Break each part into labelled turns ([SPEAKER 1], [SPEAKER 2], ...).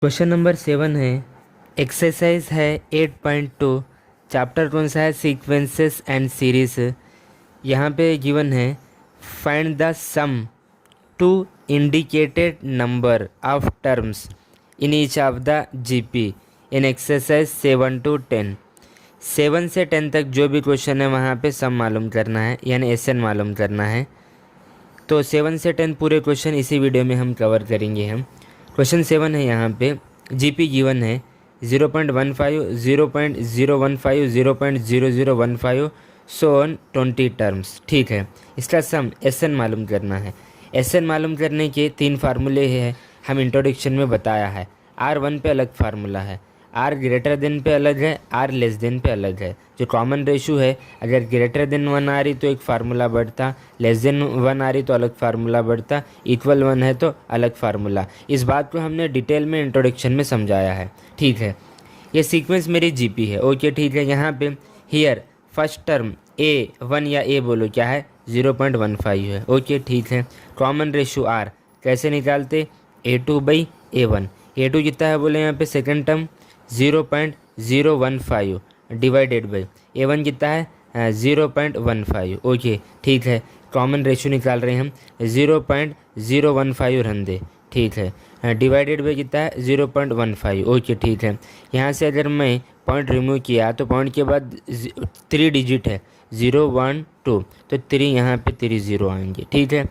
[SPEAKER 1] Question number 7 है। Exercise है 8.2। Chapter कौन सा है? Sequences and series. यहाँ पे गिवन है find the sum to indicated number of terms in each of the GP in exercise 7 to 10। 7 से 10 तक जो भी क्वेश्चन है वहाँ पे सम मालूम करना है, यानी एसएन मालूम करना है। तो 7 से 10 पूरे क्वेश्चन इसी वीडियो में हम कवर करेंगे। हम क्वेश्चन 7 है, यहाँ पे जीपी गिवन है 0.15, 0.015, 0.0015 सो ऑन 20 टर्म्स। ठीक है, इसका सम एसएन मालूम करना है। एसएन मालूम करने के 3 फार्मूले हैं, हम इंट्रोडक्शन में बताया है। R1 पे अलग फार्मूला है, आर ग्रेटर देन पे अलग है, आर लेस देन पे अलग है। जो कॉमन रेशो है, अगर ग्रेटर देन 1 आ रही तो एक फार्मूला बढ़ता, लेस देन 1 आ रही तो अलग फार्मूला बढ़ता, इक्वल 1 है तो अलग फार्मूला। इस बात को हमने डिटेल में इंट्रोडक्शन में समझाया है। ठीक है, ये सीक्वेंस मेरी जीपी है। ओके, ठीक है। यहाँ पे हियर फर्स्ट टर्म A1 या A बोलो क्या है? 0.15 है। ओके, ठीक है। कॉमन रेशो आर कैसे निकालते? A2/A1। A2 कितना है बोले यहाँ पे? Second term 0.015 divided by A1 कितना है? 0.15। ओके, ठीक है। कॉमन रेशो निकाल रहे हैं हम, 0.015 रन दे। ठीक है, डिवाइडेड बाई कितना है? 0.15। ओके, ठीक है। यहाँ से अगर मैं पॉइंट रिमूव किया तो पॉइंट के बाद 3 डिजिट है, 0 1 2, तो 3 यहाँ पे 3 0 आएंगे। ठीक है,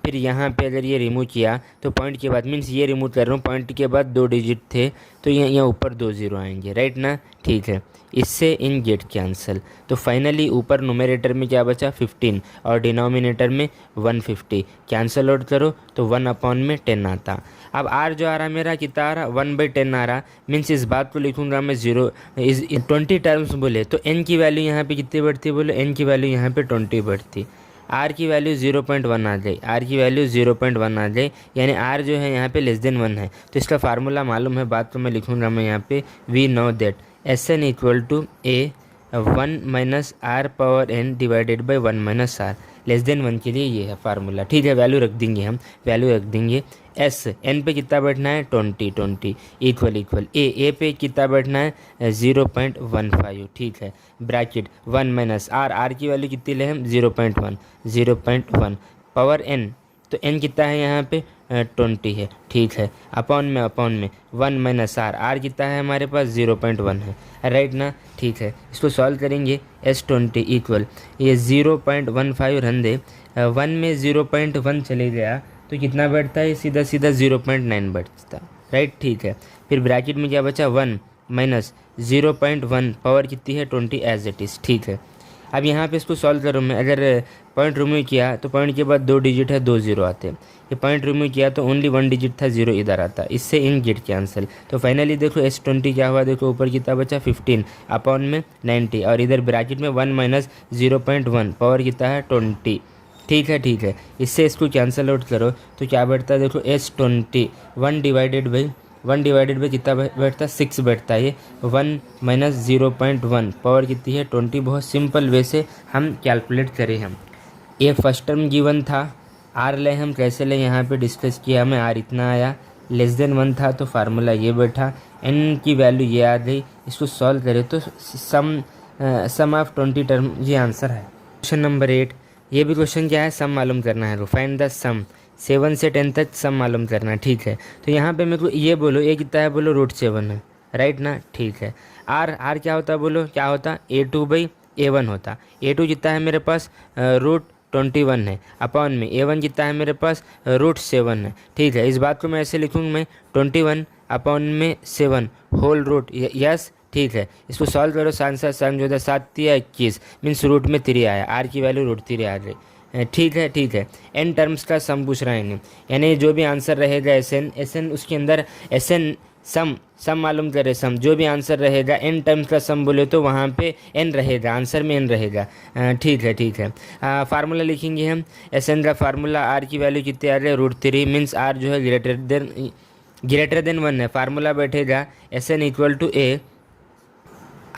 [SPEAKER 1] फिर यहाँ पे अगर ये रिमूव किया तो पॉइंट के बाद, मीन्स ये रिमूव कर रहा हूँ, पॉइंट के बाद 2 डिजिट थे तो यहाँ ऊपर 2 0 आएंगे, राइट ना? ठीक है, इससे इन गेट कैंसिल। तो फाइनली ऊपर नोमिनेटर में क्या बचा? 15 और डिनोमिनेटर में 150। कैंसिल आउट करो तो 1/10 आता। अब आर जो आ रहा मेरा कितना आ रहा? 1/10 आ रहा। मीन्स इस बात को लिखूंगा मैं 0 इस 20 टर्म्स बोले तो एन की वैल्यू यहाँ पे कितनी बढ़ती? बोले एन की वैल्यू यहाँ पे 20 बढ़ती। आर की वैल्यू 0.1 आ जाए, आर की वैल्यू 0.1 आ जाए, यानी आर जो है यहाँ पे लेस देन 1 है। तो इसका फार्मूला मालूम है, बात तो मैं लिखूंगा मैं यहाँ पे we know that S N equal to a 1 minus r power n divided by 1 minus r. Less than 1 के लिए ये है फार्मूला। ठीक है, वैल्यू रख देंगे हम, वैल्यू रख देंगे। एस एन पे कितना बैठना है? 20 इक्वल इक्वल ए पे कितना बैठना है? 0.15। ठीक है, ब्रैकेट 1 माइनस आर, आर की वैल्यू कितनी ले हम? 0.1 पावर एन, तो एन कितना है यहाँ पे? 20 है। ठीक है, अपॉन में 1 माइनस आर, आर कितना है हमारे पास? 0.1 है, राइट ना? ठीक है, इसको सॉल्व करेंगे। S20 इक्वल ये 0.15 रन दे, 1 में 0.1 चले गया तो कितना बढ़ता है? सीधा सीधा 0.9 बढ़ता, राइट? ठीक है, फिर ब्रैकेट में क्या बचा? 1 माइनस 0.1 पावर कितनी है? 20 एज इट इज़। ठीक है, अब यहाँ पे इसको सॉल्व करूँ मैं, अगर पॉइंट रिमूव किया तो पॉइंट के बाद 2 डिजिट है, 2 0 आते। ये पॉइंट रिमूव किया तो ओनली 1 डिजिट था, 0 इधर आता, इससे इन गेट कैंसिल। तो फाइनली देखो S20 क्या हुआ? देखो ऊपर कितना बचा? 15 अपॉन में 90, और इधर ब्रैकेट में 1 माइनस 0.1 पावर कितना है? 20। ठीक है, ठीक है, इससे इसको कैंसिल आउट करो तो क्या बैठता है? देखो S20 1 डिवाइडेड बाई कितना बैठता है? 6 बैठता है। ये 1 माइनस 0.1 पावर कितनी है? 20। बहुत सिंपल वे से हम कैलकुलेट करें हम। ये फर्स्ट टर्म गिवन था, आर ले हम कैसे लें यहाँ पे डिस्कस किया हमें। आर इतना आया, लेस देन 1 था तो फार्मूला ये बैठा, एन की वैल्यू ये आ गई। इसको सॉल्व करें तो सम ऑफ 20 टर्म ये आंसर है। क्वेश्चन नंबर 8, ये भी क्वेश्चन क्या है? सम मालूम करना है। फाइंड द सम 7 से 10 तक सम मालूम करना है। ठीक है, तो यहाँ पे मेरे को ये बोलो, ये कितना है? बोलो √7 है, राइट ना? ठीक है, आर क्या होता है? बोलो क्या होता? A2/A1 होता। A2 कितना है मेरे पास? √21 है, अपॉन में A1 कितना है मेरे पास? √7 है। ठीक है, इस बात को मैं ऐसे लिखूँगा मैं 21 अपॉन में 7 होल रूट। यस, ठीक है, इसको सॉल्व करो। 7 जो था 7 3 21, मीन्स रूट में 3 आया, आर की वैल्यू √3 आ गई। ठीक है, ठीक है, एन टर्म्स का सम पूछ रहा है नहीं, यानी जो भी आंसर रहेगा एस एन उसके अंदर एन सम मालूम करे। सम जो भी आंसर रहेगा, एन टर्म्स का सम बोले तो वहाँ पे एन रहेगा, आंसर में एन रहेगा। ठीक है, ठीक है, फार्मूला लिखेंगे हम। एन का फार्मूला, आर की वैल्यू कितनी आ रही है? √3, मीन्स आर जो है ग्रेटर देन 1 है। फार्मूला बैठेगा n equal to a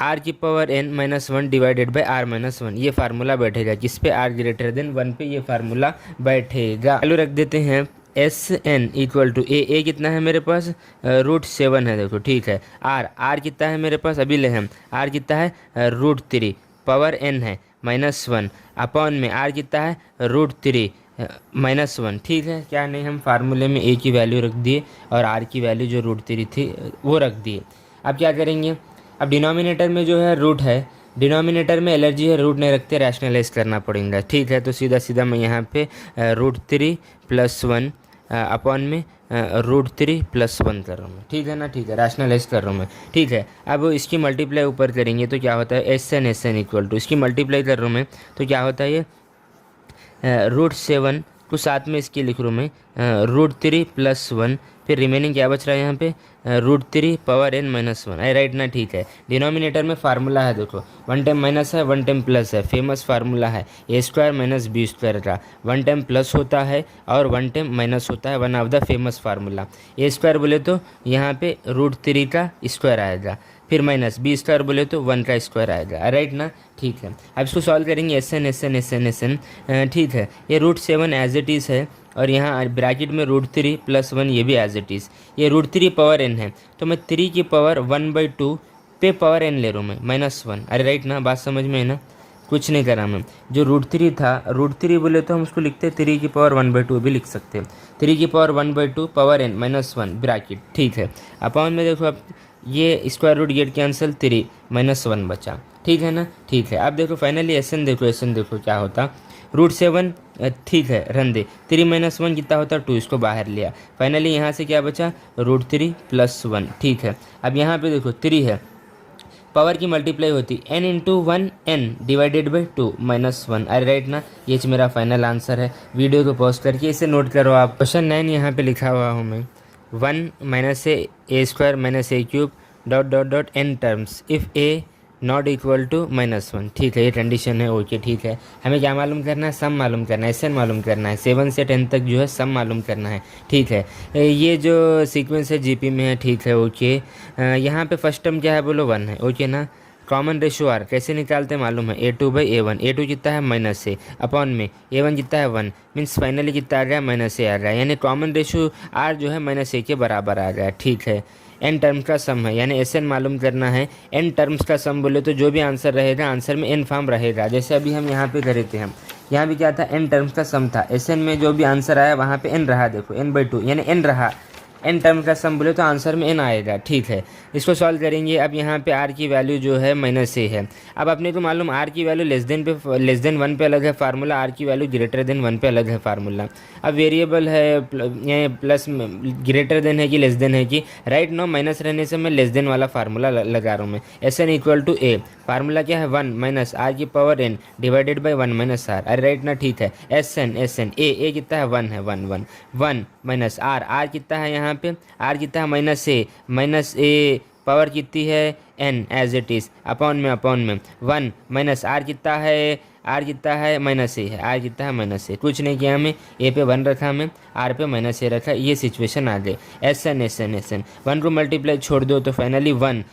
[SPEAKER 1] r की power n minus 1 divided by r minus 1। ये फार्मूला बैठेगा किस पे? आर ग्रेटर देन 1 पे ये फार्मूला बैठेगा। वैल्यू रख देते हैं एस एन इक्वल टू ए कितना है मेरे पास √7 है देखो, ठीक है। आर कितना है मेरे पास, अभी ले हम आर कितना है √3, पावर एन है -1 अपॉन में आर कितना है √3 -1, ठीक है। क्या नहीं, हम फार्मूले में ए की वैल्यू रख दिए और आर की वैल्यू जो √3 थी वो रख दिए। अब क्या करेंगे, अब डिनोमिनेटर में जो है रूट है, डिनोमिनेटर में एलर्जी है, रूट नहीं रखते, रैशनलाइज करना पड़ेगा, ठीक है। तो सीधा सीधा मैं यहाँ पे √3 + 1 अपॉन में √3 + 1 कर रहा हूँ, ठीक है ना, ठीक है, रैशनलाइज कर रहा हूँ मैं, ठीक है। अब इसकी मल्टीप्लाई ऊपर करेंगे तो क्या होता है, एस एन इक्वल टू, इसकी मल्टीप्लाई कर रहा हूँ मैं तो क्या होता है ये √7 को साथ में इसकी लिख रहा हूँ मैं √3 + 1, फिर रिमेनिंग क्या बच रहा है यहाँ पे √3 पावर n -1, आई राइट ना, ठीक है। डिनोमिनेटर में फार्मूला है देखो, 1 टाइम माइनस है 1 टाइम प्लस है, फेमस फार्मूला है a² - b² का, 1 टाइम प्लस होता है और 1 टाइम माइनस होता है, one of the famous formula. a² बोले तो यहाँ पे √3 का स्क्वायर आएगा, फिर माइनस b² बोले तो 1 का स्क्वायर आएगा, राइट ना, ठीक है। अब इसको सॉल्व करेंगे एस एन, ठीक है। ये √7 एज इट इज़ है और यहाँ ब्रैकेट में √3 + 1 ये भी एज इट इज़, ये √3 पावर n है तो मैं 3 की पावर 1/2 पे पावर n ले रहा हूँ मैं -1, अरे राइट ना, बात समझ में है ना, कुछ नहीं करा मैं। जो √3 था, √3 बोले तो हम उसको लिखते 3 की पावर 1/2 भी लिख सकते हैं, 3 की पावर 1/2 पावर n -1 ब्रैकेट, ठीक है। अपॉन में देखो अब ये स्क्वायर रूट गेट कैंसिल, 3 -1 बचा, ठीक है ना, ठीक है। अब देखो फाइनली एस एन देखो क्या होता, √7 ठीक है रन दे, 3 - 1 कितना होता 2, इसको बाहर लिया, फाइनली यहाँ से क्या बचा √3 + 1, ठीक है। अब यहाँ पे देखो 3 है, पावर की मल्टीप्लाई होती n × 1 n डिवाइडेड बाई 2 -1, अरे राइट ना, ये मेरा फाइनल आंसर है। वीडियो को पॉज करके इसे नोट करो आप। क्वेश्चन 9 यहाँ पे लिखा हुआ हूँ मैं, 1 - a² - n terms if a not equal to -1, ठीक है, ये कंडीशन है, ओके, ठीक है। हमें क्या मालूम करना है, सम मालूम करना है, SN मालूम करना है, 7 से 10 तक जो है सम मालूम करना है, ठीक है। ये जो सीक्वेंस है जीपी में है, ठीक है, ओके। यहाँ पे फर्स्ट टर्म क्या है बोलो 1 है, ओके ना। कॉमन रेशियो आर कैसे निकालते हैं मालूम है, a2/a1, a2 कितना है -a अपॉन में a1 कितना है 1, मीन्स फाइनली कितना आ गया -a आ रहा है, यानी कॉमन रेशियो आर जो है -a के बराबर आ गया, ठीक है। n टर्म्स का सम है, यानी SN मालूम करना है, n टर्म्स का सम बोले तो जो भी आंसर रहेगा आंसर में n फॉर्म रहेगा, जैसे अभी हम यहाँ पे करे थे, हम यहाँ भी क्या था n टर्म्स का सम था, SN में जो भी आंसर आया वहाँ पे n रहा, देखो n/2 यानी n रहा, n टर्म का सम बोले तो आंसर में n आएगा, ठीक है। इसको सॉल्व करेंगे। अब यहाँ पे r की वैल्यू जो है -a है। अब अपने को मालूम r की वैल्यू लेस देन 1 पे अलग है फार्मूला, r की वैल्यू ग्रेटर देन 1 पे अलग है फार्मूला। अब वेरिएबल है ये प्लस ग्रेटर देन है कि लेस देन है कि, राइट नो, माइनस रहने से मैं लेस देन वाला फार्मूला लगा रहा हूँ मैं। SN equal to a, formula क्या है 1 - r की power n divided by 1 - r, अरे राइट ना, ठीक है। SN a कितना है 1 है, 1 - r कितना है यहाँ पे, r कितना है -a पावर कितनी है n as it is, upon में 1 - r कितना है, r कितना है -a है, r कितना है -a, कुछ नहीं किया हमें, a पे 1 रखा हमें, r पे -a रखा, ये सिचुएशन आ गई। SN 1 को मल्टीप्लाई छोड़ दो तो finally 1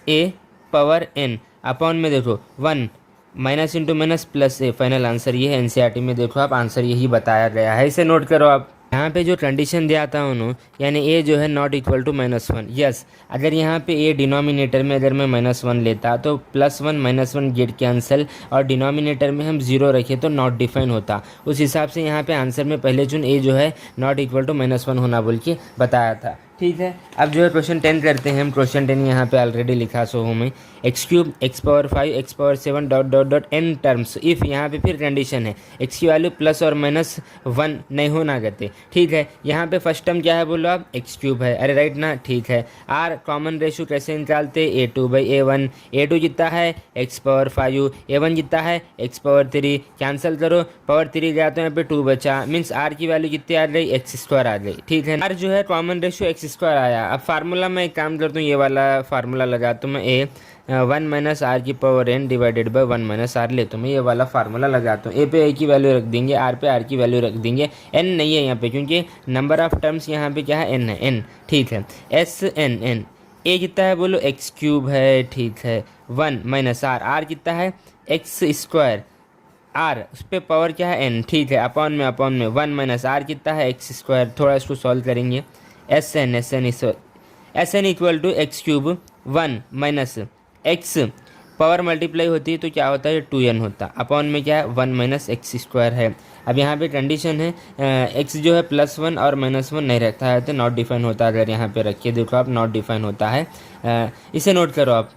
[SPEAKER 1] -a power n upon में देखो 1 माइनस इंटू माइनस प्लस ए, फाइनल आंसर ये है। NCERT में देखो आप आंसर यही बताया गया है, इसे नोट करो आप। यहाँ पे जो कंडीशन दिया था उन्होंने, यानी a जो है नॉट इक्वल टू -1, यस। अगर यहाँ पे a डिनोमिनेटर में अगर मैं -1 लेता तो +1 -1 गेट कैंसिल, और डिनोमिनेटर में हम 0 रखे तो नॉट डिफाइन होता, उस हिसाब से यहाँ पे आंसर में पहले चुन a जो है नॉट इक्वल टू -1 होना बोल के बताया था, ठीक है। अब जो है क्वेश्चन 10 करते हैं हम। क्वेश्चन 10 यहाँ पे ऑलरेडी लिखा सो हूँ मैं, x³ x⁵ x⁷ n terms if, यहाँ पे फिर कंडीशन है x की वैल्यू प्लस और -1 नहीं होना करते, ठीक है। यहाँ पे फर्स्ट टर्म क्या है बोलो आप, x³ है, अरे राइट ना, ठीक है। r कॉमन रेशियो कैसे निकालते, a2/a1, a2 जितना है x⁵, a1 जितना है x⁴, कैंसिल करो, पावर 3 गया तो यहाँ पे 2 बचा, मीन्स r की वैल्यू कितनी आ गई, x² आ गई, ठीक है। r जो है कॉमन रेशियो x² आया। अब फार्मूला मैं एक काम करता हूँ, ये वाला फार्मूला लगाता हूँ मैं, a 1 - r की power n divided by 1 - r लेता हूँ मैं, ये वाला फार्मूला लगाता हूँ। a पे a की वैल्यू रख देंगे, r पे r की वैल्यू रख देंगे, n नहीं है यहाँ पे क्योंकि नंबर ऑफ टर्म्स यहाँ पे क्या है, n है, n, ठीक है। SN a कितना है बोलो, x³ है, ठीक है। 1 - r कितना है x², आर, उस पर पावर क्या है एन, ठीक है, अपॉन में 1 माइनस आर कितना है एक्स स्क्वायर। थोड़ा इसको सॉल्व करेंगे, S N equal to x cube 1 minus x power multiply होती है तो क्या होता है 2n होता है, अपॉन में क्या है 1 माइनस एक्स स्क्वायर है। अब यहाँ पे कंडीशन है एक्स जो है +1 और -1 नहीं रहता है तो नॉट डिफाइन होता है। अगर यहाँ पे रखिए देखो आप नॉट डिफाइन होता है, इसे नोट करो आप।